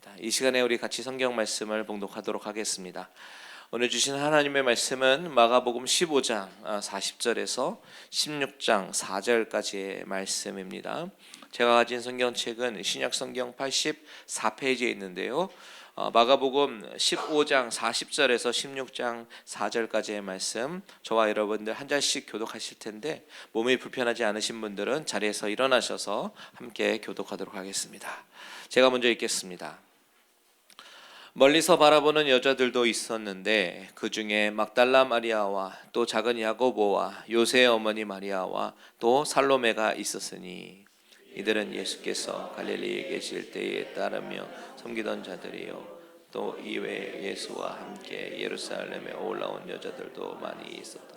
감사합니다. 이 시간에 우리 같이 성경 말씀을 봉독하도록 하겠습니다. 오늘 주신 하나님의 말씀은 마가복음 15장 40절에서 16장 4절까지의 말씀입니다. 제가 가진 성경책은 신약 성경 84페이지에 있는데요. 마가복음 15장 40절에서 16장 4절까지의 말씀, 저와 여러분들 한 절씩 교독하실 텐데 몸이 불편하지 않으신 분들은 자리에서 일어나셔서 함께 교독하도록 하겠습니다. 제가 먼저 읽겠습니다. 멀리서 바라보는 여자들도 있었는데 그 중에 막달라 마리아와 또 작은 야고보와 요새의 어머니 마리아와 또 살로메가 있었으니 이들은 예수께서 갈릴리에 계실 때에 따르며 섬기던 자들이요 또 이외에 예수와 함께 예루살렘에 올라온 여자들도 많이 있었다.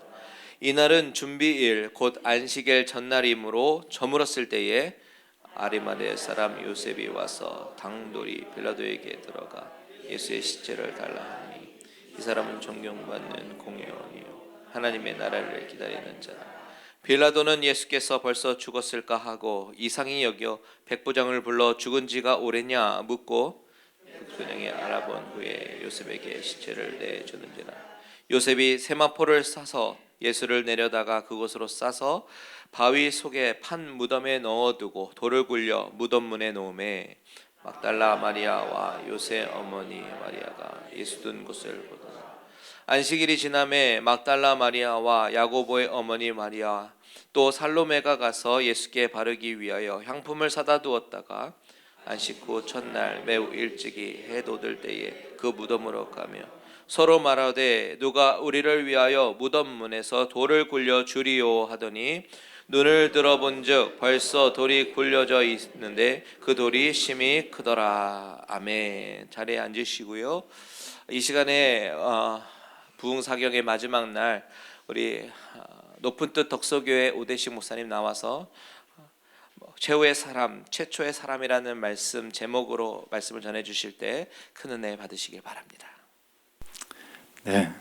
이날은 준비일 곧 안식일 전날이므로 저물었을 때에 아리마대 사람 요셉이 와서 당돌이 빌라도에게 들어가 예수의 시체를 달라 하니 이 사람은 존경받는 공의원이요 하나님의 나라를 기다리는 자라. 빌라도는 예수께서 벌써 죽었을까 하고 이상히 여겨 백부장을 불러 죽은 지가 오래냐 묻고 백부장이 알아본 후에 요셉에게 시체를 내주는지라. 요셉이 세마포를 싸서 예수를 내려다가 그곳으로 싸서 바위 속에 판 무덤에 넣어두고 돌을 굴려 무덤 문에 놓음에 막달라 마리아와 요새 어머니 마리아가 예수 둔 곳을 보더라. 안식일이 지남에 막달라 마리아와 야고보의 어머니 마리아 또 살로메가 가서 예수께 바르기 위하여 향품을 사다 두었다가 안식 후 첫날 매우 일찍이 해 돋을 때에 그 무덤으로 가며 서로 말하되 누가 우리를 위하여 무덤 문에서 돌을 굴려 주리요 하더니 눈을 들어본즉 벌써 돌이 굴려져 있는데 그 돌이 심히 크더라. 아멘. 자리에 앉으시고요. 이 시간에 부흥사경의 마지막 날 우리 높은 뜻 덕서교회 오대식 목사님 나와서 최초의 사람이라는 말씀 제목으로 말씀을 전해주실 때 큰 은혜 받으시길 바랍니다. 네,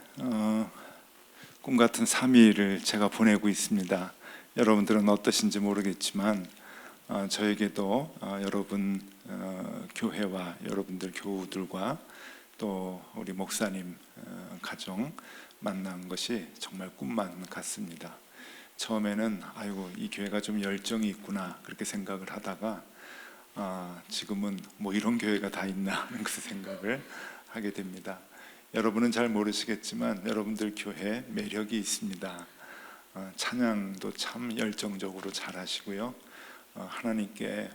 꿈같은 3일을 제가 보내고 있습니다. 여러분들은 어떠신지 모르겠지만 저에게도 여러분 교회와 여러분들 교우들과 또 우리 목사님 가정 만난 것이 정말 꿈만 같습니다. 처음에는 아이고 이 교회가 좀 열정이 있구나 그렇게 생각을 하다가 지금은 뭐 이런 교회가 다 있나 하는 그 생각을 하게 됩니다. 여러분은 잘 모르시겠지만 여러분들 교회에 매력이 있습니다. 찬양도 참 열정적으로 잘 하시고요. 하나님께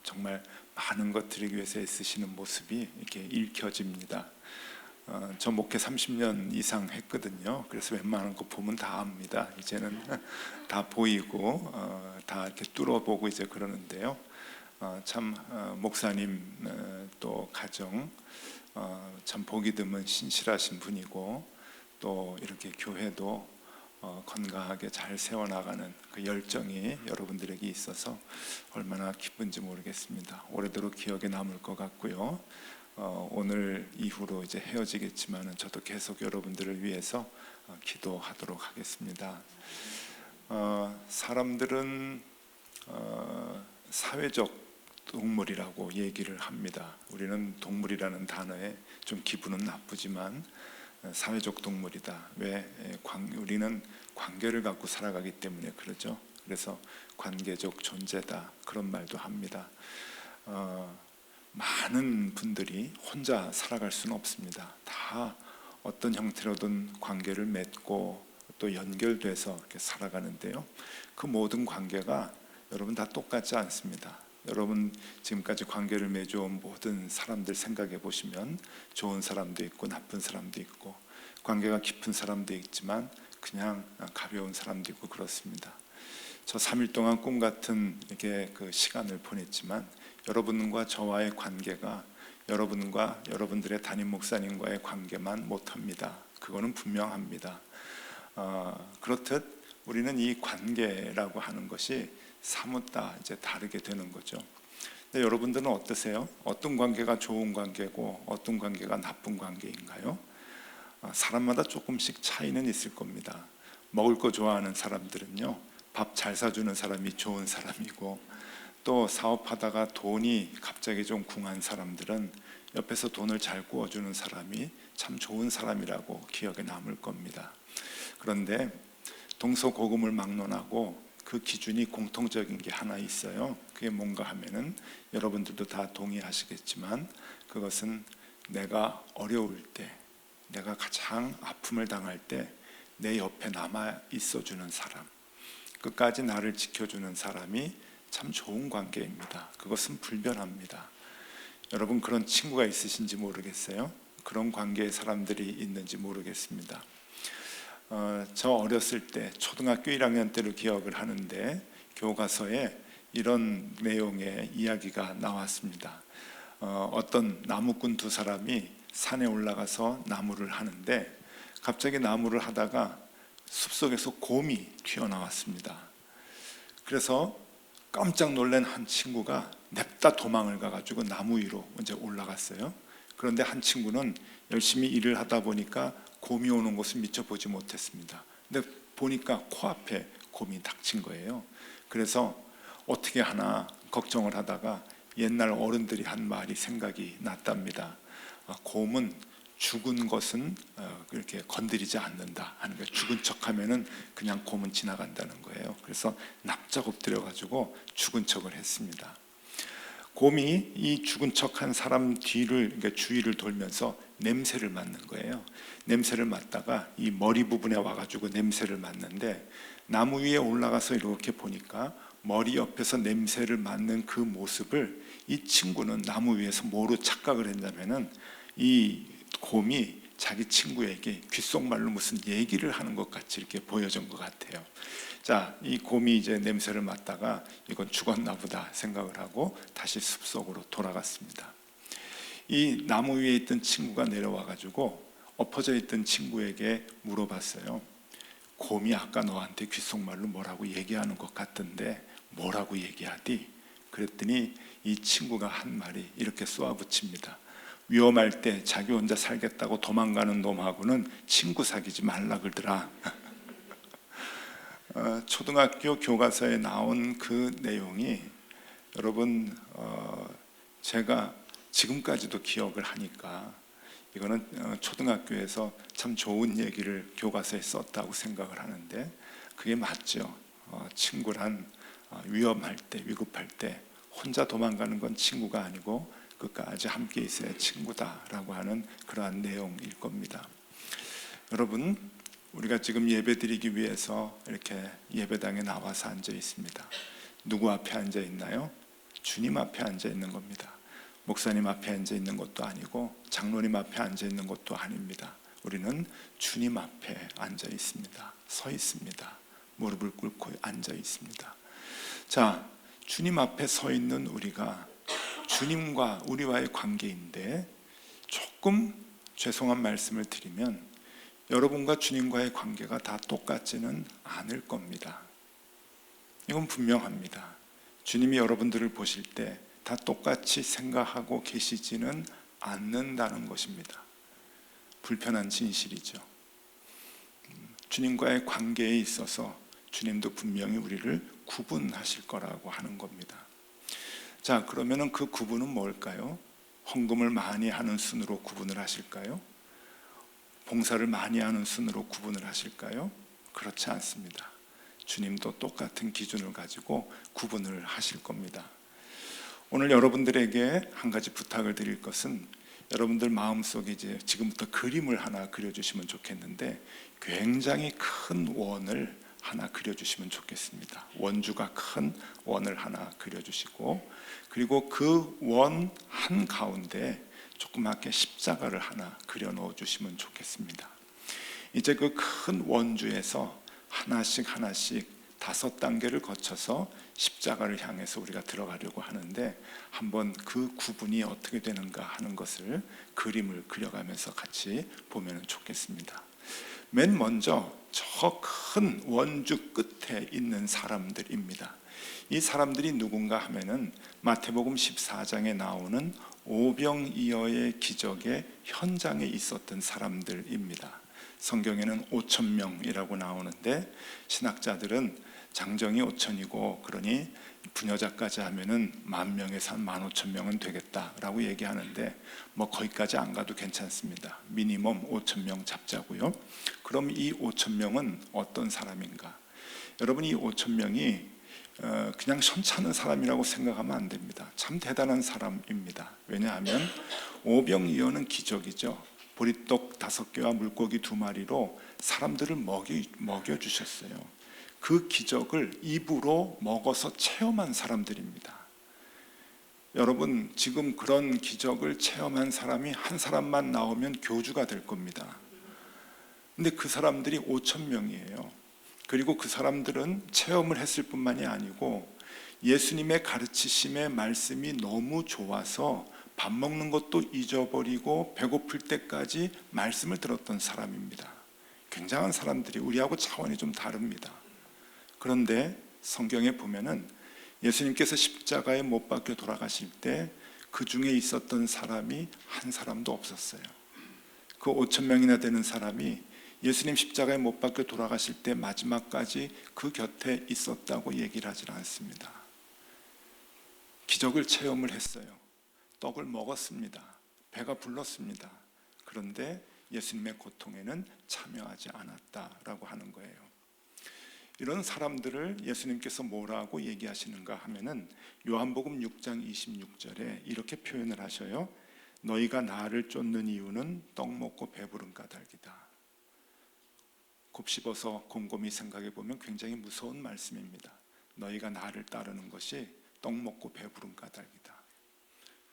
정말 많은 것 드리기 위해서 애쓰시는 모습이 이렇게 읽혀집니다. 저 목회 30년 이상 했거든요. 그래서 웬만한 거 보면 다 압니다. 이제는 다 보이고 다 이렇게 뚫어보고 이제 그러는데요. 참 목사님 또 가정 참 보기 드문 신실하신 분이고 또 이렇게 교회도 건강하게 잘 세워나가는 그 열정이 여러분들에게 있어서 얼마나 기쁜지 모르겠습니다. 오래도록 기억에 남을 것 같고요. 오늘 이후로 이제 헤어지겠지만은 저도 계속 여러분들을 위해서 기도하도록 하겠습니다. 사람들은 사회적 동물이라고 얘기를 합니다. 우리는 동물이라는 단어에 좀 기분은 나쁘지만 사회적 동물이다. 왜? 우리는 관계를 갖고 살아가기 때문에 그러죠. 그래서 관계적 존재다 그런 말도 합니다. 많은 분들이 혼자 살아갈 수는 없습니다. 다 어떤 형태로든 관계를 맺고 또 연결돼서 이렇게 살아가는데요. 그 모든 관계가 여러분 다 똑같지 않습니다. 여러분 지금까지 관계를 맺어온 모든 사람들 생각해 보시면 좋은 사람도 있고 나쁜 사람도 있고 관계가 깊은 사람도 있지만 그냥 가벼운 사람도 있고 그렇습니다. 저 3일 동안 꿈 같은 이렇게 그 시간을 보냈지만 여러분과 저와의 관계가 여러분과 여러분들의 담임 목사님과의 관계만 못합니다. 그거는 분명합니다. 그렇듯 우리는 이 관계라고 하는 것이 사뭇 다 이제 다르게 되는 거죠. 근데 여러분들은 어떠세요? 어떤 관계가 좋은 관계고 어떤 관계가 나쁜 관계인가요? 사람마다 조금씩 차이는 있을 겁니다. 먹을 거 좋아하는 사람들은요 밥 잘 사주는 사람이 좋은 사람이고 또 사업하다가 돈이 갑자기 좀 궁한 사람들은 옆에서 돈을 잘 구워주는 사람이 참 좋은 사람이라고 기억에 남을 겁니다. 그런데 동서고금을 막론하고 그 기준이 공통적인 게 하나 있어요. 그게 뭔가 하면은 여러분들도 다 동의하시겠지만 그것은 내가 어려울 때, 내가 가장 아픔을 당할 때 내 옆에 남아 있어주는 사람, 끝까지 나를 지켜주는 사람이 참 좋은 관계입니다. 그것은 불변합니다. 여러분 그런 친구가 있으신지 모르겠어요. 그런 관계의 사람들이 있는지 모르겠습니다. 저 어렸을 때 초등학교 1학년 때로 기억을 하는데 교과서에 이런 내용의 이야기가 나왔습니다. 어떤 나무꾼 두 사람이 산에 올라가서 나무를 하는데 갑자기 나무를 하다가 숲속에서 곰이 튀어나왔습니다. 그래서 깜짝 놀란 한 친구가 냅다 도망을 가가지고 나무 위로 이제 올라갔어요. 그런데 한 친구는 열심히 일을 하다 보니까 곰이 오는 곳을 미처 보지 못했습니다. 근데 보니까 코앞에 곰이 닥친 거예요. 그래서 어떻게 하나 걱정을 하다가 옛날 어른들이 한 말이 생각이 났답니다. 곰은 죽은 것은 그렇게 건드리지 않는다 하는 거예요. 죽은 척하면은 그냥 곰은 지나간다는 거예요. 그래서 납작 엎드려가지고 죽은 척을 했습니다. 곰이 이 죽은 척한 사람 뒤를, 그러니까 주위를 돌면서 냄새를 맡는 거예요. 냄새를 맡다가 이 머리 부분에 와가지고 냄새를 맡는데 나무 위에 올라가서 이렇게 보니까 머리 옆에서 냄새를 맡는 그 모습을 이 친구는 나무 위에서 뭐로 착각을 했냐면은 이 곰이 자기 친구에게 귓속말로 무슨 얘기를 하는 것 같이 이렇게 보여준 것 같아요. 자, 이 곰이 이제 냄새를 맡다가 이건 죽었나 보다 생각을 하고 다시 숲속으로 돌아갔습니다. 이 나무 위에 있던 친구가 내려와 가지고 엎어져 있던 친구에게 물어봤어요. 곰이 아까 너한테 귓속말로 뭐라고 얘기하는 것 같던데 뭐라고 얘기하디? 그랬더니 이 친구가 한 말이 이렇게 쏘아붙입니다. 위험할 때 자기 혼자 살겠다고 도망가는 놈하고는 친구 사귀지 말라 그러더라. 초등학교 교과서에 나온 그 내용이 여러분 제가 지금까지도 기억을 하니까 이거는 초등학교에서 참 좋은 얘기를 교과서에 썼다고 생각을 하는데 그게 맞죠. 친구란 위험할 때, 위급할 때 혼자 도망가는 건 친구가 아니고 끝까지 함께 있어야 친구다라고 하는 그러한 내용일 겁니다. 여러분, 우리가 지금 예배드리기 위해서 이렇게 예배당에 나와서 앉아 있습니다. 누구 앞에 앉아 있나요? 주님 앞에 앉아 있는 겁니다. 목사님 앞에 앉아 있는 것도 아니고 장로님 앞에 앉아 있는 것도 아닙니다. 우리는 주님 앞에 앉아 있습니다. 서 있습니다. 무릎을 꿇고 앉아 있습니다. 자, 주님 앞에 서 있는 우리가 주님과 우리와의 관계인데 조금 죄송한 말씀을 드리면 여러분과 주님과의 관계가 다 똑같지는 않을 겁니다. 이건 분명합니다. 주님이 여러분들을 보실 때 다 똑같이 생각하고 계시지는 않는다는 것입니다. 불편한 진실이죠. 주님과의 관계에 있어서 주님도 분명히 우리를 구분하실 거라고 하는 겁니다. 자, 그러면은 그 구분은 뭘까요? 헌금을 많이 하는 순으로 구분을 하실까요? 봉사를 많이 하는 순으로 구분을 하실까요? 그렇지 않습니다. 주님도 똑같은 기준을 가지고 구분을 하실 겁니다. 오늘 여러분들에게 한 가지 부탁을 드릴 것은 여러분들 마음속에 이제 지금부터 그림을 하나 그려주시면 좋겠는데 굉장히 큰 원을 하나 그려주시면 좋겠습니다. 원주가 큰 원을 하나 그려주시고 그리고 그 원 한가운데 조그맣게 십자가를 하나 그려 넣어 주시면 좋겠습니다. 이제 그 큰 원주에서 하나씩 5단계를 거쳐서 십자가를 향해서 우리가 들어가려고 하는데 한번 그 구분이 어떻게 되는가 하는 것을 그림을 그려가면서 같이 보면 좋겠습니다. 맨 먼저 저 큰 원주 끝에 있는 사람들입니다. 이 사람들이 누군가 하면은 마태복음 14장에 나오는 오병이어의 기적의 현장에 있었던 사람들입니다. 성경에는 5,000명이라고 나오는데 신학자들은 장정이 5천이고 그러니 부녀자까지 하면은 10,000명에서 한 15,000명은 되겠다라고 얘기하는데 뭐 거기까지 안 가도 괜찮습니다. 미니멈 5,000명 잡자고요. 그럼 이 5,000명은 어떤 사람인가? 여러분, 이 5,000명이 그냥 현찮은 사람이라고 생각하면 안 됩니다. 참 대단한 사람입니다. 왜냐하면 오병이어는 기적이죠. 보리떡 5개와 물고기 2마리로 사람들을 먹여주셨어요. 그 기적을 입으로 먹어서 체험한 사람들입니다. 여러분, 지금 그런 기적을 체험한 사람이 한 사람만 나오면 교주가 될 겁니다. 근데 그 사람들이 5,000명이에요. 그리고 그 사람들은 체험을 했을 뿐만이 아니고 예수님의 가르치심의 말씀이 너무 좋아서 밥 먹는 것도 잊어버리고 배고플 때까지 말씀을 들었던 사람입니다. 굉장한 사람들이, 우리하고 차원이 좀 다릅니다. 그런데 성경에 보면은 예수님께서 십자가에 못 박혀 돌아가실 때 그 중에 있었던 사람이 한 사람도 없었어요. 그 5,000명이나 되는 사람이 예수님 십자가에 못 박혀 돌아가실 때 마지막까지 그 곁에 있었다고 얘기를 하질 않습니다. 기적을 체험을 했어요. 떡을 먹었습니다. 배가 불렀습니다. 그런데 예수님의 고통에는 참여하지 않았다라고 하는 거예요. 이런 사람들을 예수님께서 뭐라고 얘기하시는가 하면은 요한복음 6장 26절에 이렇게 표현을 하셔요. 너희가 나를 쫓는 이유는 떡 먹고 배부른 까닭이다. 곱씹어서 곰곰이 생각해 보면 굉장히 무서운 말씀입니다. 너희가 나를 따르는 것이 떡 먹고 배부른 까닭이다.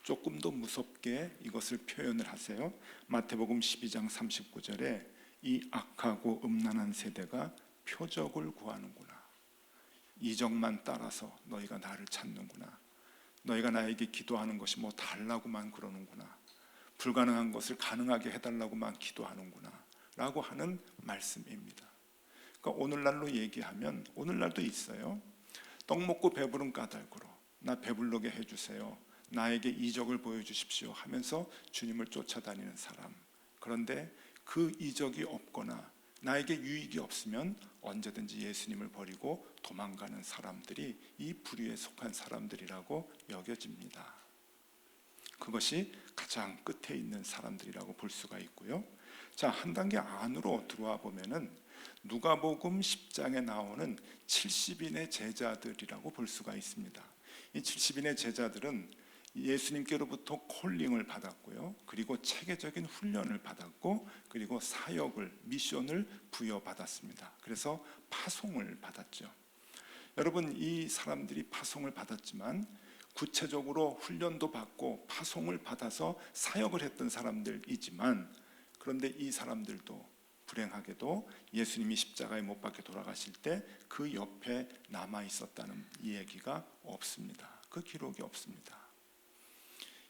조금 더 무섭게 이것을 표현을 하세요. 마태복음 12장 39절에 이 악하고 음란한 세대가 표적을 구하는구나. 이적만 따라서 너희가 나를 찾는구나. 너희가 나에게 기도하는 것이 뭐 달라고만 그러는구나. 불가능한 것을 가능하게 해달라고만 기도하는구나 라고 하는 말씀입니다. 그러니까 오늘날로 얘기하면 오늘날도 있어요. 떡 먹고 배부른 까닭으로 나 배불르게 해주세요, 나에게 이적을 보여주십시오 하면서 주님을 쫓아다니는 사람. 그런데 그 이적이 없거나 나에게 유익이 없으면 언제든지 예수님을 버리고 도망가는 사람들이 이 부류에 속한 사람들이라고 여겨집니다. 그것이 가장 끝에 있는 사람들이라고 볼 수가 있고요. 자, 한 단계 안으로 들어와 보면은 누가복음 10장에 나오는 70인의 제자들이라고 볼 수가 있습니다. 이 70인의 제자들은 예수님께로부터 콜링을 받았고요. 그리고 체계적인 훈련을 받았고, 그리고 사역을, 미션을 부여받았습니다. 그래서 파송을 받았죠. 여러분, 이 사람들이 파송을 받았지만 구체적으로 훈련도 받고 파송을 받아서 사역을 했던 사람들이지만, 그런데 이 사람들도 불행하게도 예수님이 십자가에 못 박혀 돌아가실 때 그 옆에 남아 있었다는 이 얘기가 없습니다. 그 기록이 없습니다.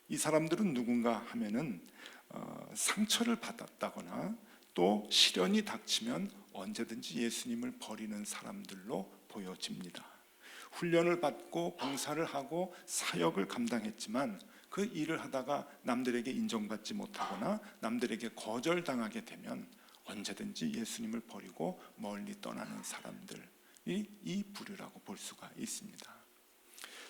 이 사람들은 누군가 하면은 상처를 받았다거나 또 시련이 닥치면 언제든지 예수님을 버리는 사람들로 보여집니다. 훈련을 받고 봉사를 하고 사역을 감당했지만 그 일을 하다가 남들에게 인정받지 못하거나 남들에게 거절당하게 되면 언제든지 예수님을 버리고 멀리 떠나는 사람들이 이 부류라고 볼 수가 있습니다.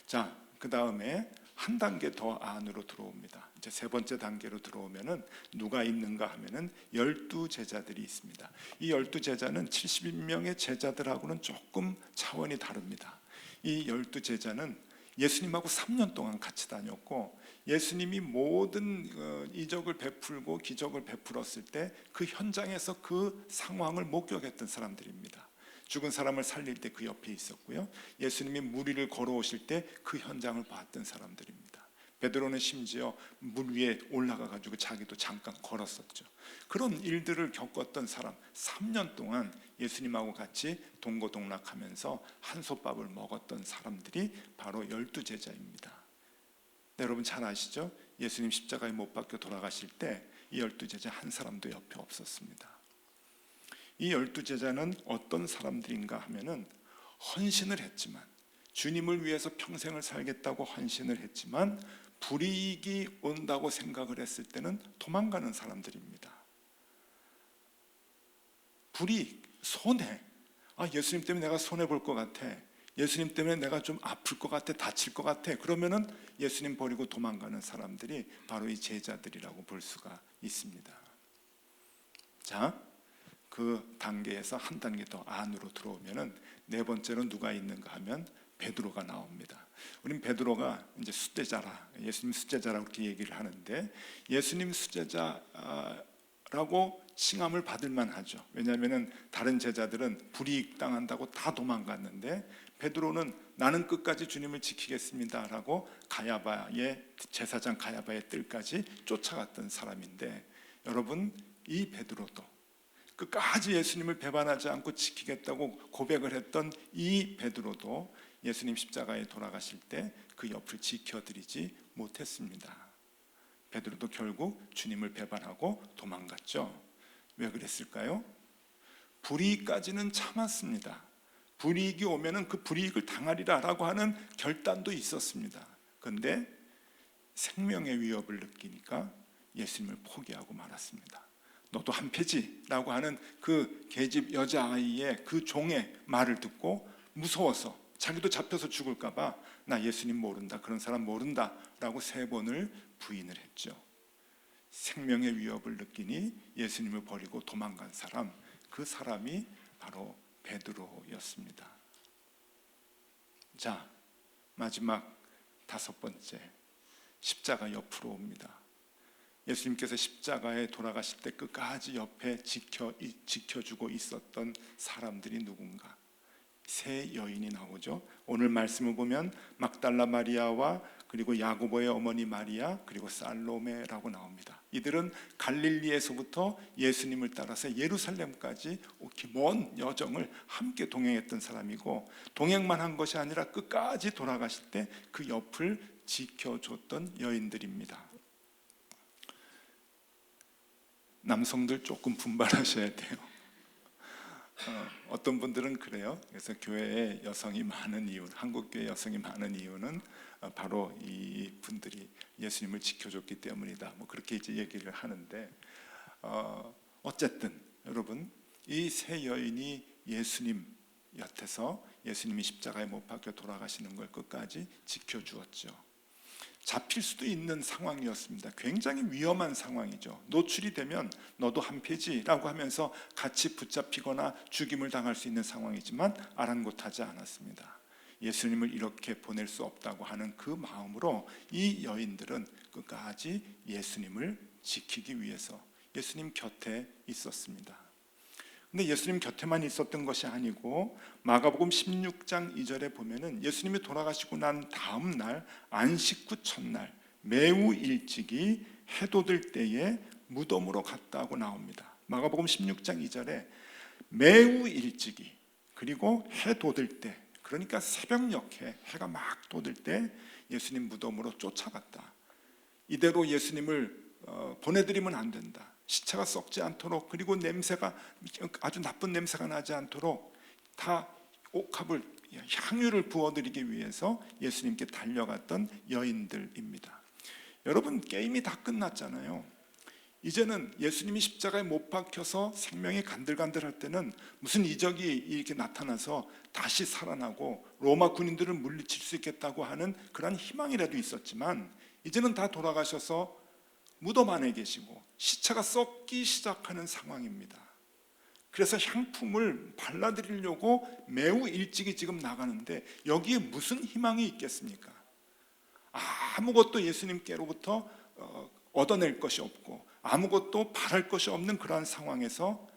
자, 그 다음에 한 단계 더 안으로 들어옵니다. 이제 세 번째 단계로 들어오면은 누가 있는가 하면은 12제자들이 있습니다. 이 12제자는 70명의 제자들하고는 조금 차원이 다릅니다. 이 12제자는 예수님하고 3년 동안 같이 다녔고, 예수님이 모든 이적을 베풀고 기적을 베풀었을 때 그 현장에서 그 상황을 목격했던 사람들입니다. 죽은 사람을 살릴 때 그 옆에 있었고요. 예수님이 물 위를 걸어오실 때 그 현장을 봤던 사람들입니다. 베드로는 심지어 물 위에 올라가 가지고 자기도 잠깐 걸었었죠. 그런 일들을 겪었던 사람, 3년 동안 예수님하고 같이 동고동락하면서 한솥밥을 먹었던 사람들이 바로 12제자입니다. 네, 여러분 잘 아시죠? 예수님 십자가에 못 박혀 돌아가실 때 이 12제자 한 사람도 옆에 없었습니다. 이 12제자는 어떤 사람들인가 하면은 헌신을 했지만, 주님을 위해서 평생을 살겠다고 헌신을 했지만 불이익이 온다고 생각을 했을 때는 도망가는 사람들입니다. 불이익, 손해, 예수님 때문에 내가 손해 볼 것 같아. 예수님 때문에 내가 좀 아플 것 같아, 다칠 것 같아. 그러면은 예수님 버리고 도망가는 사람들이 바로 이 제자들이라고 볼 수가 있습니다. 자, 그 단계에서 한 단계 더 안으로 들어오면은 네 번째로 누가 있는가 하면 베드로가 나옵니다. 우린 베드로가 이제 수제자라, 예수님 수제자라고 그렇게 얘기를 하는데, 예수님 수제자라고 칭함을 받을 만하죠. 왜냐하면은 다른 제자들은 불이익 당한다고 다 도망갔는데, 베드로는 나는 끝까지 주님을 지키겠습니다라고 가야바의 제사장 가야바의 뜰까지 쫓아갔던 사람인데, 여러분, 이 베드로도 끝까지 예수님을 배반하지 않고 지키겠다고 고백을 했던 이 베드로도 예수님 십자가에 돌아가실 때 그 옆을 지켜드리지 못했습니다. 베드로도 결국 주님을 배반하고 도망갔죠. 왜 그랬을까요? 불이익까지는 참았습니다. 불이익이 오면은 그 불이익을 당하리라라고 하는 결단도 있었습니다. 그런데 생명의 위협을 느끼니까 예수님을 포기하고 말았습니다. 너도 한패지라고 하는 그 계집 여자아이의 그 종의 말을 듣고 무서워서, 자기도 잡혀서 죽을까 봐 나 예수님 모른다, 그런 사람 모른다 라고 3번을 부인을 했죠. 생명의 위협을 느끼니 예수님을 버리고 도망간 사람, 그 사람이 바로 베드로였습니다. 자, 마지막 5번째, 십자가 옆으로 옵니다. 예수님께서 십자가에 돌아가실 때 끝까지 옆에 지켜주고 있었던 사람들이 누군가? 3 여인이 나오죠. 오늘 말씀을 보면 막달라 마리아와 그리고 야고보의 어머니 마리아, 그리고 살로메라고 나옵니다. 이들은 갈릴리에서부터 예수님을 따라서 예루살렘까지 먼 여정을 함께 동행했던 사람이고, 동행만 한 것이 아니라 끝까지 돌아가실 때 그 옆을 지켜줬던 여인들입니다. 남성들 조금 분발하셔야 돼요. 어떤 분들은 그래요. 그래서 교회에 여성이 많은 이유, 한국교회 여성이 많은 이유는 바로 이 분들이 예수님을 지켜줬기 때문이다, 뭐 그렇게 이제 얘기를 하는데, 어쨌든 여러분, 이 3 여인이 예수님 곁에서 예수님이 십자가에 못 박혀 돌아가시는 걸 끝까지 지켜주었죠. 잡힐 수도 있는 상황이었습니다. 굉장히 위험한 상황이죠. 노출이 되면 너도 한패지라고 하면서 같이 붙잡히거나 죽임을 당할 수 있는 상황이지만 아랑곳하지 않았습니다. 예수님을 이렇게 보낼 수 없다고 하는 그 마음으로 이 여인들은 끝까지 예수님을 지키기 위해서 예수님 곁에 있었습니다. 근데 예수님 곁에만 있었던 것이 아니고, 마가복음 16장 2절에 보면은 예수님이 돌아가시고 난 다음 날 안식 후 첫날 매우 일찍이 해 돋을 때에 무덤으로 갔다고 나옵니다. 마가복음 16장 2절에 매우 일찍이, 그리고 해 돋을 때, 그러니까 새벽녘에 해가 막 돋을 때 예수님 무덤으로 쫓아갔다. 이대로 예수님을 보내드리면 안 된다. 시체가 썩지 않도록, 그리고 냄새가 아주 나쁜 냄새가 나지 않도록 다 옥합을, 향유를 부어드리기 위해서 예수님께 달려갔던 여인들입니다. 여러분, 게임이 다 끝났잖아요. 이제는 예수님이 십자가에 못 박혀서 생명이 간들간들할 때는 무슨 이적이 이렇게 나타나서 다시 살아나고 로마 군인들을 물리칠 수 있겠다고 하는 그런 희망이라도 있었지만, 이제는 다 돌아가셔서 무덤 안에 계시고 시체가 썩기 시작하는 상황입니다. 그래서 향품을 발라드리려고 매우 일찍이 지금 나가는데 여기에 무슨 희망이 있겠습니까? 아무것도 예수님께로부터 얻어낼 것이 없고 아무것도 바랄 것이 없는 그러한 상황에서,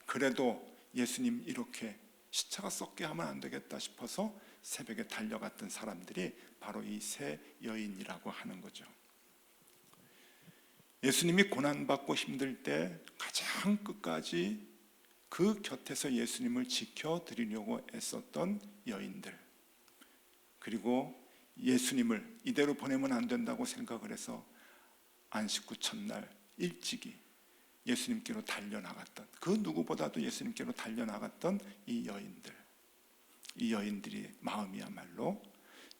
그래도 예수님 이렇게 시체가 썩게 하면 안 되겠다 싶어서 새벽에 달려갔던 사람들이 바로 이 3 여인이라고 하는 거죠. 예수님이 고난받고 힘들 때 가장 끝까지 그 곁에서 예수님을 지켜드리려고 애썼던 여인들, 그리고 예수님을 이대로 보내면 안 된다고 생각을 해서 안식 후 첫날 일찍이 예수님께로 달려나갔던, 그 누구보다도 예수님께로 달려나갔던 이 여인들, 이 여인들의 마음이야말로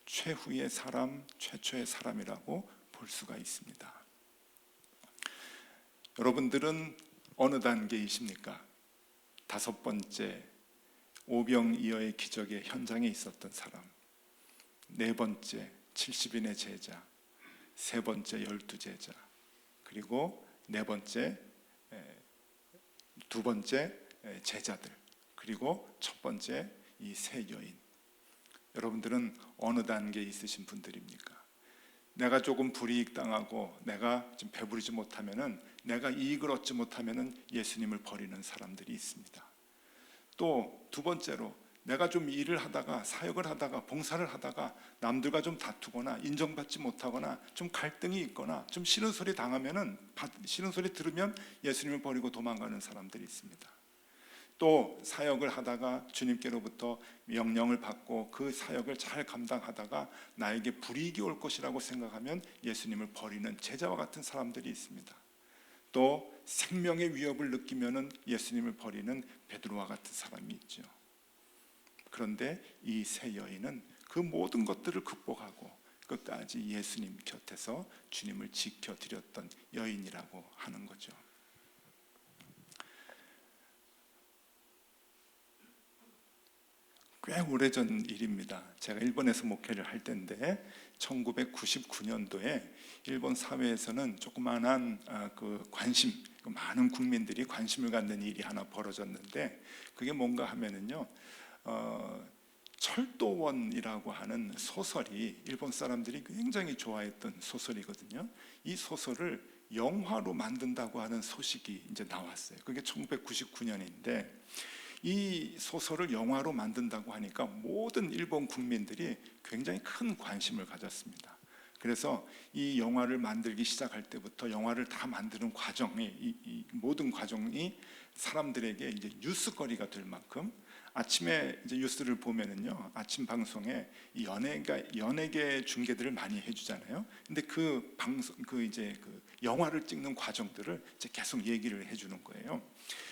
최후의 사람, 최초의 사람이라고 볼 수가 있습니다. 여러분들은 어느 단계이십니까? 5번째, 오병이어의 기적의 현장에 있었던 사람, 네 번째 70인의 제자, 세 번째 12제자, 그리고 네 번째 두 번째 제자들, 그리고 첫 번째 이 세 여인. 여러분들은 어느 단계에 있으신 분들입니까? 내가 조금 불이익 당하고 내가 좀 배부르지 못하면은, 내가 이익을 얻지 못하면은 예수님을 버리는 사람들이 있습니다. 또 두 번째로, 내가 좀 일을 하다가, 사역을 하다가, 봉사를 하다가 남들과 좀 다투거나 인정받지 못하거나 좀 갈등이 있거나 좀 싫은 소리 당하면은, 싫은 소리 들으면 예수님을 버리고 도망가는 사람들이 있습니다. 또 사역을 하다가 주님께로부터 명령을 받고 그 사역을 잘 감당하다가 나에게 불이익이 올 것이라고 생각하면 예수님을 버리는 제자와 같은 사람들이 있습니다. 또 생명의 위협을 느끼면은 예수님을 버리는 베드로와 같은 사람이 있죠. 그런데 이 세 여인은 그 모든 것들을 극복하고 끝까지 예수님 곁에서 주님을 지켜드렸던 여인이라고 하는 거죠. 꽤 오래전 일입니다. 제가 일본에서 목회를 할 때인데 1999년도에 일본 사회에서는 조그만한 그 관심, 많은 국민들이 관심을 갖는 일이 하나 벌어졌는데, 그게 뭔가 하면은요, 철도원이라고 하는 소설이 일본 사람들이 굉장히 좋아했던 소설이거든요. 이 소설을 영화로 만든다고 하는 소식이 이제 나왔어요. 그게 1999년인데 이 소설을 영화로 만든다고 하니까 모든 일본 국민들이 굉장히 큰 관심을 가졌습니다. 그래서 이 영화를 만들기 시작할 때부터 영화를 다 만드는 과정이, 이 모든 과정이 사람들에게 이제 뉴스거리가 될 만큼, 아침에 이제 뉴스를 보면은요, 아침 방송에 이 연예계 중계들을 많이 해주잖아요. 근데 그 방송, 그 영화를 찍는 과정들을 이제 계속 얘기를 해주는 거예요.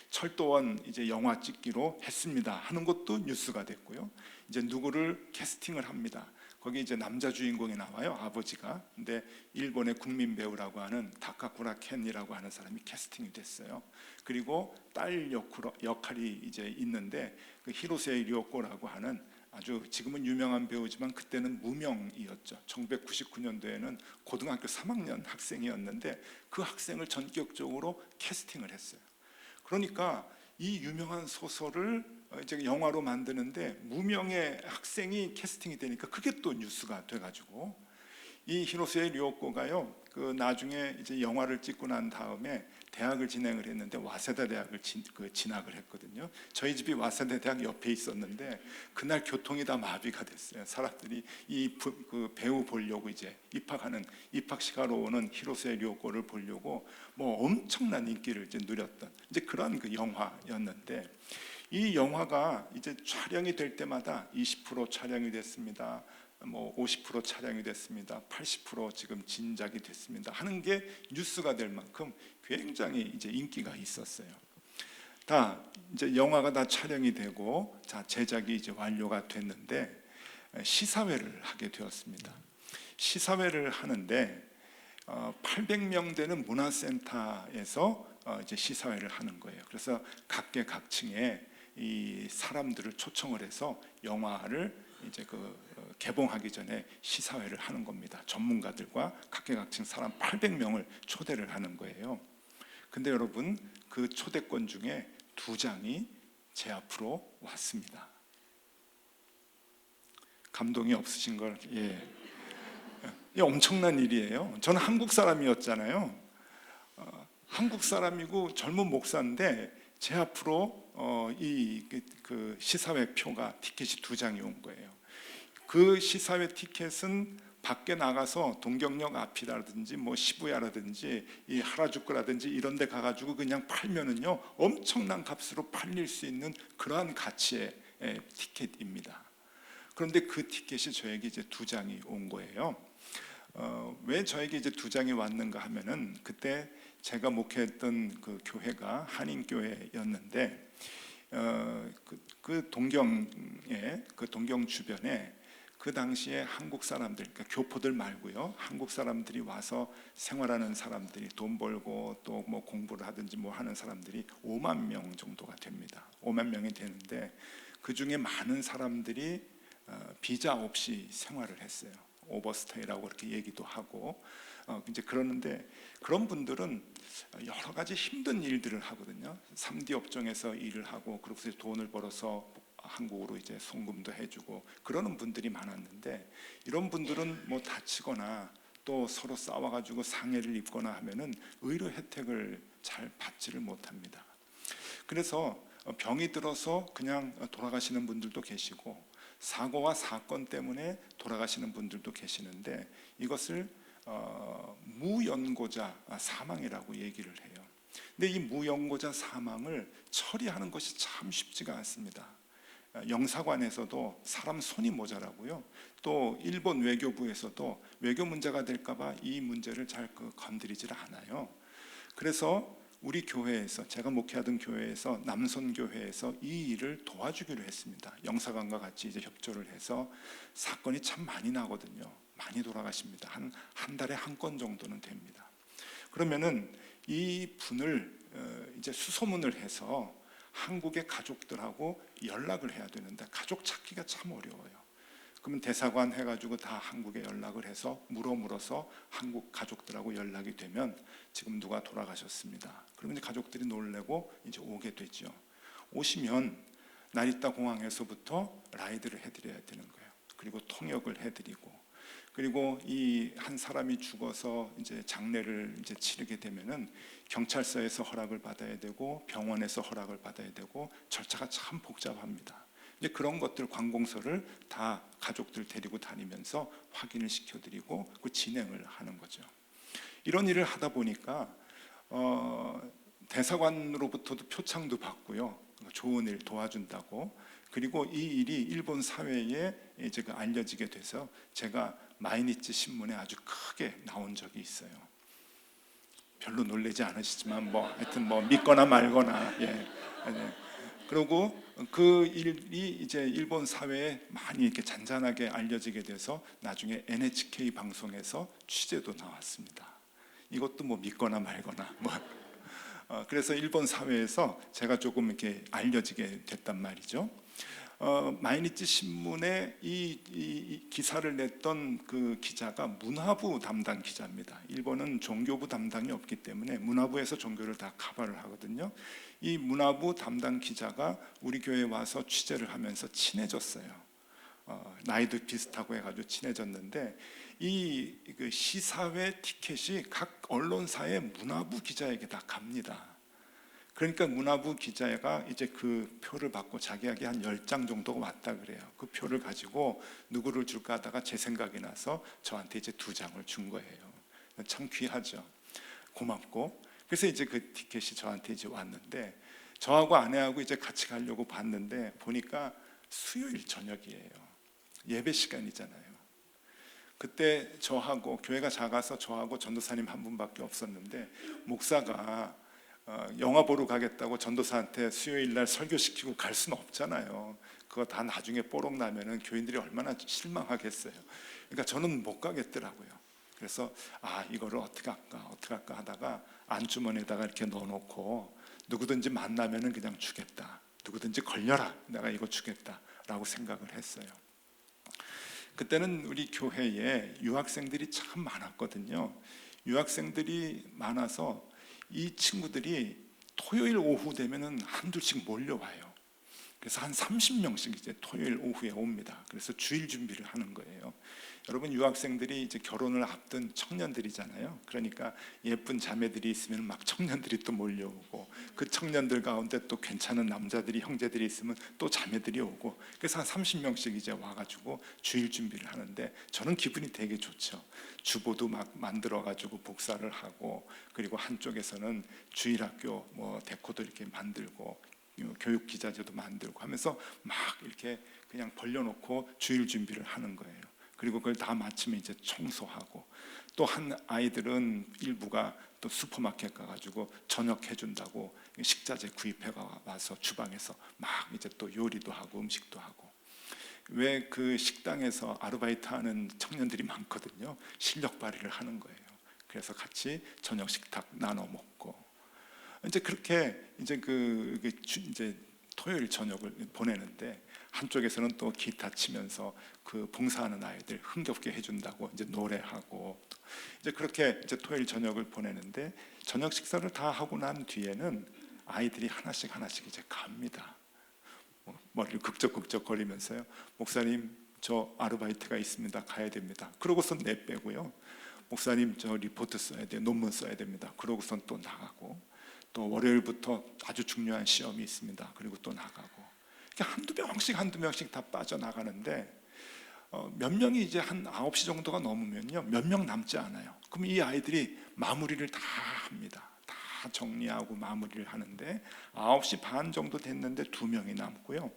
철도원 이제 영화 찍기로 했습니다 하는 것도 뉴스가 됐고요. 이제 누구를 캐스팅을 합니다. 거기 이제 남자 주인공이 나와요, 아버지가. 근데 일본의 국민 배우라고 하는 다카쿠라 켄이라고 하는 사람이 캐스팅이 됐어요. 그리고 딸 역할이 이제 있는데, 그 히로세 료코라고 하는 아주 지금은 유명한 배우지만 그때는 무명이었죠. 1999년도에는 고등학교 3학년 학생이었는데 그 학생을 전격적으로 캐스팅을 했어요. 그러니까 이 유명한 소설을 이제 영화로 만드는데 무명의 학생이 캐스팅이 되니까 그게 또 뉴스가 돼가지고, 이 히로세 료코가요, 그 나중에 이제 영화를 찍고 난 다음에 대학을 진행을 했는데 와세다 대학을 진학을 했거든요. 저희 집이 와세다 대학 옆에 있었는데 그날 교통이 다 마비가 됐어요. 사람들이 그 배우 보려고 이제 입학식하러 오는 히로세 료코를 보려고 뭐 엄청난 인기를 이제 누렸던 이제 그런 그 영화였는데, 이 영화가 이제 촬영이 될 때마다 20% 촬영이 됐습니다, 뭐 50% 촬영이 됐습니다, 80% 지금 진작이 됐습니다 하는 게 뉴스가 될 만큼 굉장히 이제 인기가 있었어요. 다 이제 영화가 다 촬영이 되고, 자, 제작이 이제 완료가 됐는데 시사회를 하게 되었습니다. 시사회를 하는데 800명 되는 문화센터에서 이제 시사회를 하는 거예요. 그래서 각계각층의 이 사람들을 초청을 해서 영화를 이제 개봉하기 전에 시사회를 하는 겁니다. 전문가들과 각계각층 사람 800명을 초대를 하는 거예요. 근데 여러분, 그 초대권 중에 2장이 제 앞으로 왔습니다. 감동이 없으신 걸, 예. 이 엄청난 일이에요. 저는 한국 사람이었잖아요. 한국 사람이고 젊은 목사인데 제 앞으로 그 시사회 표가, 티켓이 2장이 온 거예요. 그 시사회 티켓은 밖에 나가서 동경역 앞이라든지 뭐 시부야라든지 이 하라주쿠라든지 이런 데 가가지고 그냥 팔면은요 엄청난 값으로 팔릴 수 있는 그러한 가치의 티켓입니다. 그런데 그 티켓이 저에게 이제 2장이 온 거예요. 왜 저에게 이제 2장이 왔는가 하면은, 그때 제가 목회했던 그 교회가 한인교회였는데 그 동경에, 그 동경 주변에 그 당시에 한국 사람들, 그러니까 교포들 말고요, 한국 사람들이 와서 생활하는 사람들이, 돈 벌고 또 뭐 공부를 하든지 뭐 하는 사람들이 5만 명 정도가 됩니다. 5만 명이 되는데 그 중에 많은 사람들이 비자 없이 생활을 했어요. 오버스테이라고 그렇게 얘기도 하고 이제 그러는데 그런 분들은 여러 가지 힘든 일들을 하거든요. 3D 업종에서 일을 하고 그렇게 돈을 벌어서 한국으로 이제 송금도 해주고 그러는 분들이 많았는데 이런 분들은 뭐 다치거나 또 서로 싸워가지고 상해를 입거나 하면은 의료 혜택을 잘 받지를 못합니다. 그래서 병이 들어서 그냥 돌아가시는 분들도 계시고 사고와 사건 때문에 돌아가시는 분들도 계시는데 이것을 무연고자 사망이라고 얘기를 해요. 근데 이 무연고자 사망을 처리하는 것이 참 쉽지가 않습니다. 영사관에서도 사람 손이 모자라고요. 또 일본 외교부에서도 외교 문제가 될까봐 이 문제를 잘 건드리질 않아요. 그래서 우리 교회에서 제가 목회하던 교회에서 남선교회에서 이 일을 도와주기로 했습니다. 영사관과 같이 이제 협조를 해서 사건이 참 많이 나거든요. 많이 돌아가십니다. 한 달에 한 건 정도는 됩니다. 그러면은 이 분을 이제 수소문을 해서 한국의 가족들하고 연락을 해야 되는데 가족 찾기가 참 어려워요. 그러면 대사관 해가지고 다 한국에 연락을 해서 물어서 한국 가족들하고 연락이 되면 지금 누가 돌아가셨습니다. 그러면 이제 가족들이 놀래고 이제 오게 되죠. 오시면 나리타 공항에서부터 라이드를 해드려야 되는 거예요. 그리고 통역을 해드리고 그리고 이 한 사람이 죽어서 이제 장례를 이제 치르게 되면은 경찰서에서 허락을 받아야 되고 병원에서 허락을 받아야 되고 절차가 참 복잡합니다. 이제 그런 것들 관공서를 다 가족들 데리고 다니면서 확인을 시켜드리고 그 진행을 하는 거죠. 이런 일을 하다 보니까 대사관으로부터도 표창도 받고요. 좋은 일 도와준다고. 그리고 이 일이 일본 사회에 이제 알려지게 돼서 제가 마이니치 신문에 아주 크게 나온 적이 있어요. 별로 놀라지 않으시지만 뭐 하여튼 뭐 믿거나 말거나 예. 그리고 그 일이 이제 일본 사회에 많이 이렇게 잔잔하게 알려지게 돼서 나중에 NHK 방송에서 취재도 나왔습니다. 이것도 뭐 믿거나 말거나 뭐 그래서 일본 사회에서 제가 조금 이렇게 알려지게 됐단 말이죠. 마이니치 신문에 이 기사를 냈던 그 기자가 문화부 담당 기자입니다. 일본은 종교부 담당이 없기 때문에 문화부에서 종교를 다 커버를 하거든요. 이 문화부 담당 기자가 우리 교회에 와서 취재를 하면서 친해졌어요. 나이도 비슷하고 해가지고 친해졌는데 이 시사회 티켓이 각 언론사의 문화부 기자에게 다 갑니다. 그러니까 문화부 기자가 이제 그 표를 받고 자기에게 한 10장 정도가 왔다 그래요. 그 표를 가지고 누구를 줄까 하다가 제 생각이 나서 저한테 이제 2장을 준 거예요. 참 귀하죠. 고맙고. 그래서 이제 그 티켓이 저한테 이제 왔는데 저하고 아내하고 이제 같이 가려고 봤는데 보니까 수요일 저녁이에요. 예배 시간이잖아요. 그때 저하고 교회가 작아서 저하고 전도사님 한 분밖에 없었는데 목사가 영화 보러 가겠다고 전도사한테 수요일 날 설교시키고 갈 수는 없잖아요. 그거 다 나중에 뽀록 나면은 교인들이 얼마나 실망하겠어요. 그러니까 저는 못 가겠더라고요. 그래서 이거를 어떻게 할까 하다가 안주머니에다가 이렇게 넣어놓고 누구든지 만나면은 그냥 주겠다. 누구든지 걸려라. 내가 이거 주겠다라고 생각을 했어요. 그때는 우리 교회에 유학생들이 참 많았거든요. 유학생들이 많아서 이 친구들이 토요일 오후 되면은 한둘씩 몰려와요. 그래서 한 30명씩 이제 토요일 오후에 옵니다. 그래서 주일 준비를 하는 거예요. 여러분 유학생들이 이제 결혼을 앞둔 청년들이잖아요. 그러니까 예쁜 자매들이 있으면 막 청년들이 또 몰려오고 그 청년들 가운데 또 괜찮은 남자들이 형제들이 있으면 또 자매들이 오고 그래서 한 30명씩 이제 와가지고 주일 준비를 하는데 저는 기분이 되게 좋죠. 주보도 막 만들어가지고 복사를 하고 그리고 한쪽에서는 주일학교 뭐 데코도 이렇게 만들고 교육 기자재도 만들고 하면서 막 이렇게 그냥 벌려놓고 주일 준비를 하는 거예요. 그리고 그걸 다 마치면 이제 청소하고 또 한 아이들은 일부가 또 슈퍼마켓 가가지고 저녁 해준다고 식자재 구입해 와서 주방에서 막 이제 또 요리도 하고 음식도 하고 왜 그 식당에서 아르바이트하는 청년들이 많거든요. 실력 발휘를 하는 거예요. 그래서 같이 저녁 식탁 나눠 먹고 이제 그렇게 이제 이제 토요일 저녁을 보내는데 한쪽에서는 또 기타 치면서 그 봉사하는 아이들 흥겹게 해준다고 이제 노래하고, 이제 그렇게 이제 토요일 저녁을 보내는데, 저녁 식사를 다 하고 난 뒤에는 아이들이 하나씩 이제 갑니다. 머리를 극적극적 거리면서요. 목사님, 저 아르바이트가 있습니다. 가야 됩니다. 그러고선 내빼고요. 목사님, 저 리포트 써야 돼요. 논문 써야 됩니다. 그러고선 또 나가고, 또 월요일부터 아주 중요한 시험이 있습니다. 그리고 또 나가고, 한두 명씩 다 빠져나가는데, 몇 명이 이제 한 9시 정도가 넘으면요, 몇 명 남지 않아요. 그럼 이 아이들이 마무리를 다 합니다. 다 정리하고 마무리를 하는데 9시 반 정도 됐는데 2명이 남고요.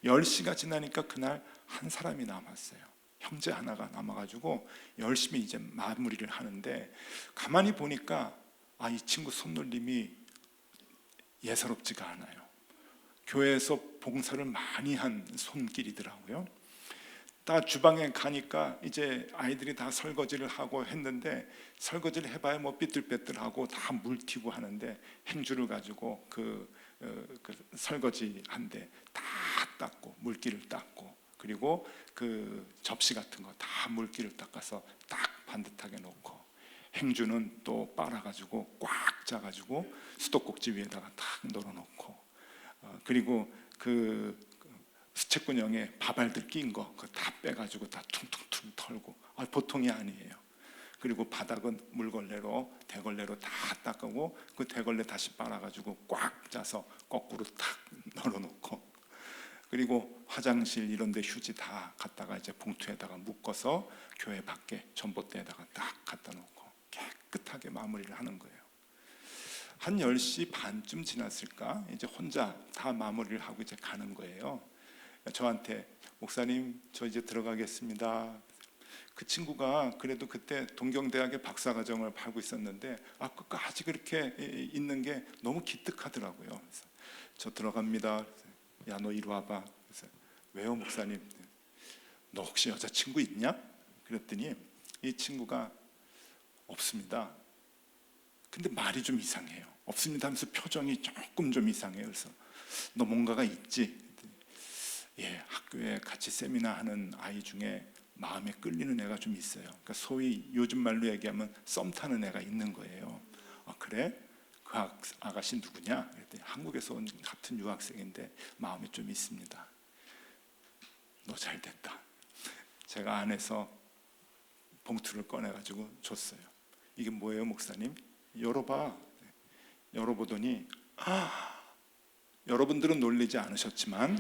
10시가 지나니까 그날 한 사람이 남았어요. 형제 하나가 남아가지고 열심히 이제 마무리를 하는데, 가만히 보니까 이 친구 손놀림이 예사롭지가 않아요. 교회에서 봉사를 많이 한 손길이더라고요. 딱 주방에 가니까 이제 아이들이 다 설거지를 하고 했는데, 설거지를 해봐야 뭐 삐뚤빼뚤하고 다 물 튀고 하는데, 행주를 가지고 그 설거지 한데 다 닦고 물기를 닦고, 그리고 그 접시 같은 거 다 물기를 닦아서 딱 반듯하게 놓고, 행주는 또 빨아가지고 꽉 짜가지고 수도꼭지 위에다가 탁 널어놓고, 그리고 그 수채꾼형에 밥알들 낀 거 그거 다 빼가지고 다 퉁퉁퉁 털고, 보통이 아니에요. 그리고 바닥은 물걸레로 대걸레로 다 닦고, 그 대걸레 다시 빨아가지고 꽉 짜서 거꾸로 탁 널어놓고, 그리고 화장실 이런 데 휴지 다 갖다가 이제 봉투에다가 묶어서 교회 밖에 전봇대에다가 딱 갖다 놓고 깨끗하게 마무리를 하는 거예요. 한 10시 반쯤 지났을까, 이제 혼자 다 마무리를 하고 이제 가는 거예요. 저한테, 목사님, 저 이제 들어가겠습니다. 그 친구가 그래도 그때 동경대학의 박사과정을 하고 있었는데 끝까지 그렇게 있는 게 너무 기특하더라고요. 그래서 저 들어갑니다. 야, 너 이리 와봐. 그래서 왜요, 목사님? 너 혹시 여자친구 있냐? 그랬더니 이 친구가 없습니다. 근데 말이 좀 이상해요. 없습니다 하면서 표정이 조금 좀 이상해요. 그래서 너 뭔가가 있지? 예, 학교에 같이 세미나 하는 아이 중에 마음에 끌리는 애가 좀 있어요. 그러니까 소위 요즘 말로 얘기하면 썸 타는 애가 있는 거예요. 그래? 그 아가씨 누구냐? 그랬더니 한국에서 온 같은 유학생인데 마음이 좀 있습니다. 너 잘 됐다. 제가 안에서 봉투를 꺼내가지고 줬어요. 이게 뭐예요, 목사님? 열어봐. 열어보더니 여러분들은 놀라지 않으셨지만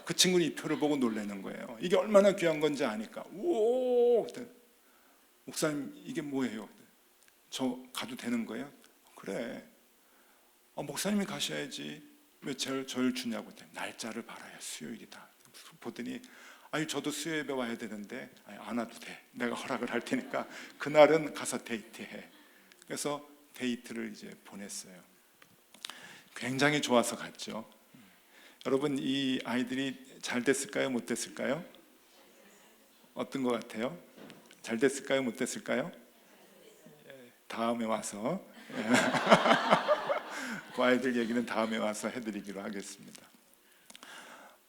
그 친구는 이 표를 보고 놀라는 거예요. 이게 얼마나 귀한 건지 아니까. 오! 목사님, 이게 뭐예요? 저 가도 되는 거예요? 그래. 목사님이 가셔야지. 왜 저를 주냐고. 날짜를 봐라요. 수요일이다. 보더니 저도 수요일에 와야 되는데 안 와도 돼. 내가 허락을 할 테니까 그날은 가서 데이트해. 그래서 데이트를 이제 보냈어요. 굉장히 좋아서 갔죠. 여러분, 이 아이들이 잘 됐을까요? 못 됐을까요? 어떤 것 같아요? 잘 됐을까요? 못 됐을까요? 다음에 와서 그 아이들 얘기는 다음에 와서 해드리기로 하겠습니다.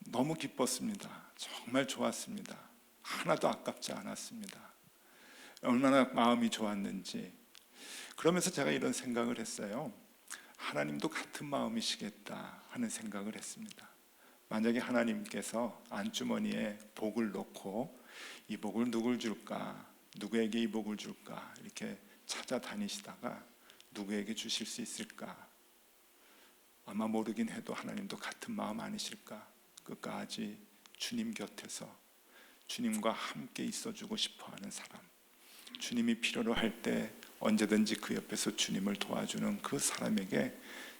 너무 기뻤습니다. 정말 좋았습니다. 하나도 아깝지 않았습니다. 얼마나 마음이 좋았는지. 그러면서 제가 이런 생각을 했어요. 하나님도 같은 마음이시겠다 하는 생각을 했습니다. 만약에 하나님께서 안주머니에 복을 넣고 이 복을 누굴 줄까, 누구에게 이 복을 줄까 이렇게 찾아다니시다가 누구에게 주실 수 있을까? 아마 모르긴 해도 하나님도 같은 마음 아니실까? 끝까지 주님 곁에서 주님과 함께 있어주고 싶어하는 사람, 주님이 필요로 할 때 언제든지 그 옆에서 주님을 도와주는 그 사람에게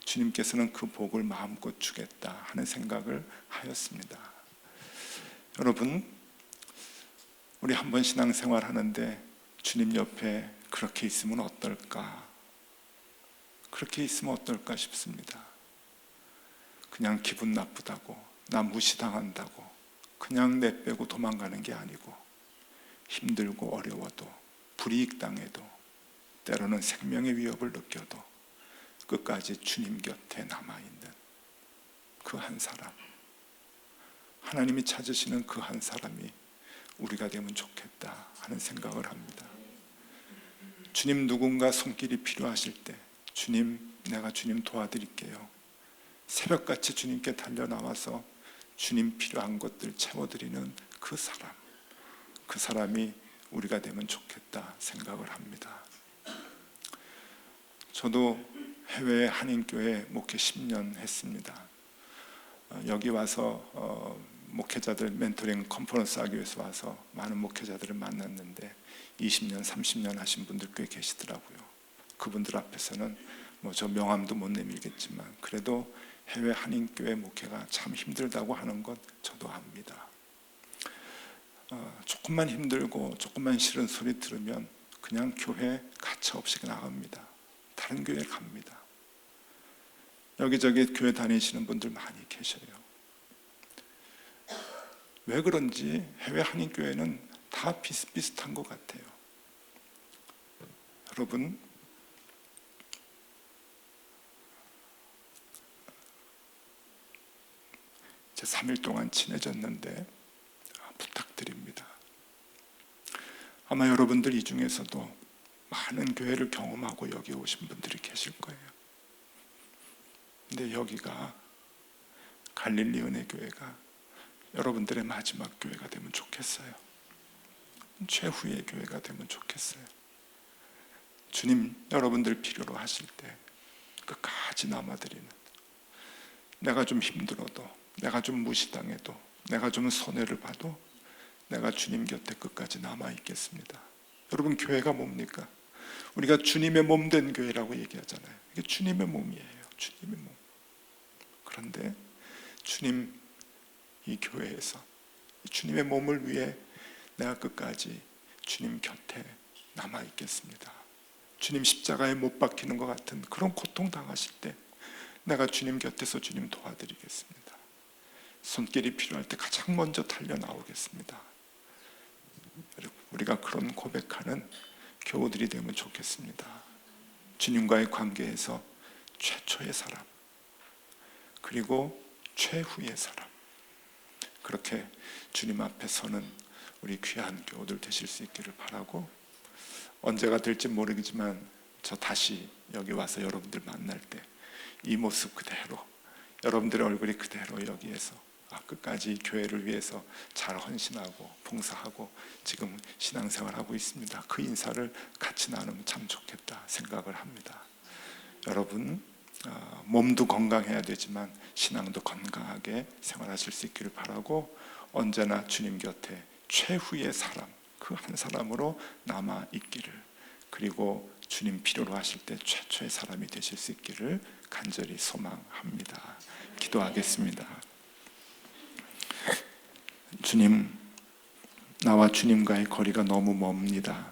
주님께서는 그 복을 마음껏 주겠다 하는 생각을 하였습니다. 여러분, 우리 한번 신앙생활 하는데 주님 옆에 그렇게 있으면 어떨까? 그렇게 있으면 어떨까 싶습니다. 그냥 기분 나쁘다고, 나 무시당한다고 그냥 내빼고 도망가는 게 아니고, 힘들고 어려워도 불이익 당해도 때로는 생명의 위협을 느껴도 끝까지 주님 곁에 남아있는 그 한 사람, 하나님이 찾으시는 그 한 사람이 우리가 되면 좋겠다 하는 생각을 합니다. 주님, 누군가 손길이 필요하실 때 주님, 내가 주님 도와드릴게요. 새벽같이 주님께 달려나와서 주님 필요한 것들 채워드리는 그 사람이 우리가 되면 좋겠다 생각을 합니다. 저도 해외 한인교회 목회 10년 했습니다. 여기 와서 목회자들 멘토링 컨퍼런스 하기 위해서 와서 많은 목회자들을 만났는데 20년, 30년 하신 분들 꽤 계시더라고요. 그분들 앞에서는 뭐 저 명함도 못 내밀겠지만 그래도 해외 한인교회 목회가 참 힘들다고 하는 것 저도 압니다. 조금만 힘들고 조금만 싫은 소리 들으면 그냥 교회 가차없이 나갑니다. 다른 교회 갑니다. 여기저기 교회 다니시는 분들 많이 계셔요. 왜 그런지 해외 한인교회는 다 비슷비슷한 것 같아요. 여러분, 이제 3일 동안 친해졌는데 부탁드립니다. 아마 여러분들 이 중에서도 많은 교회를 경험하고 여기 오신 분들이 계실 거예요. 근데 여기가 갈릴리 은혜 교회가 여러분들의 마지막 교회가 되면 좋겠어요. 최후의 교회가 되면 좋겠어요. 주님, 여러분들 필요로 하실 때 끝까지 남아드리는, 내가 좀 힘들어도, 내가 좀 무시당해도, 내가 좀 손해를 봐도 내가 주님 곁에 끝까지 남아있겠습니다. 여러분, 교회가 뭡니까? 우리가 주님의 몸 된 교회라고 얘기하잖아요. 이게 주님의 몸이에요. 주님의 몸. 그런데 주님, 이 교회에서 주님의 몸을 위해 내가 끝까지 주님 곁에 남아있겠습니다. 주님 십자가에 못 박히는 것 같은 그런 고통 당하실 때 내가 주님 곁에서 주님 도와드리겠습니다. 손길이 필요할 때 가장 먼저 달려 나오겠습니다. 우리가 그런 고백하는 교우들이 되면 좋겠습니다. 주님과의 관계에서 최초의 사람, 그리고 최후의 사람, 그렇게 주님 앞에 서는 우리 귀한 교우들 되실 수 있기를 바라고, 언제가 될지 모르겠지만 저 다시 여기 와서 여러분들 만날 때 이 모습 그대로, 여러분들의 얼굴이 그대로 여기에서 끝까지 교회를 위해서 잘 헌신하고 봉사하고 지금 신앙생활하고 있습니다. 그 인사를 같이 나누면 참 좋겠다 생각을 합니다. 여러분, 몸도 건강해야 되지만 신앙도 건강하게 생활하실 수 있기를 바라고, 언제나 주님 곁에 최후의 사람, 그 한 사람으로 남아 있기를, 그리고 주님 필요로 하실 때 최초의 사람이 되실 수 있기를 간절히 소망합니다. 기도하겠습니다. 주님, 나와 주님과의 거리가 너무 멉니다.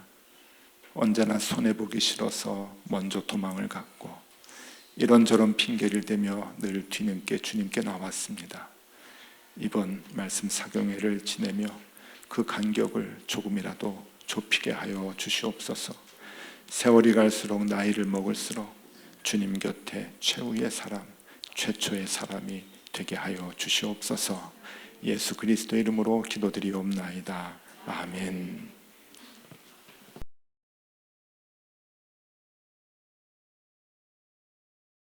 언제나 손해보기 싫어서 먼저 도망을 갔고 이런저런 핑계를 대며 늘 뒤늦게 주님께 나왔습니다. 이번 말씀 사경회를 지내며 그 간격을 조금이라도 좁히게 하여 주시옵소서. 세월이 갈수록 나이를 먹을수록 주님 곁에 최후의 사람, 최초의 사람이 되게 하여 주시옵소서. 예수 그리스도의 이름으로 기도드리옵나이다. 아멘.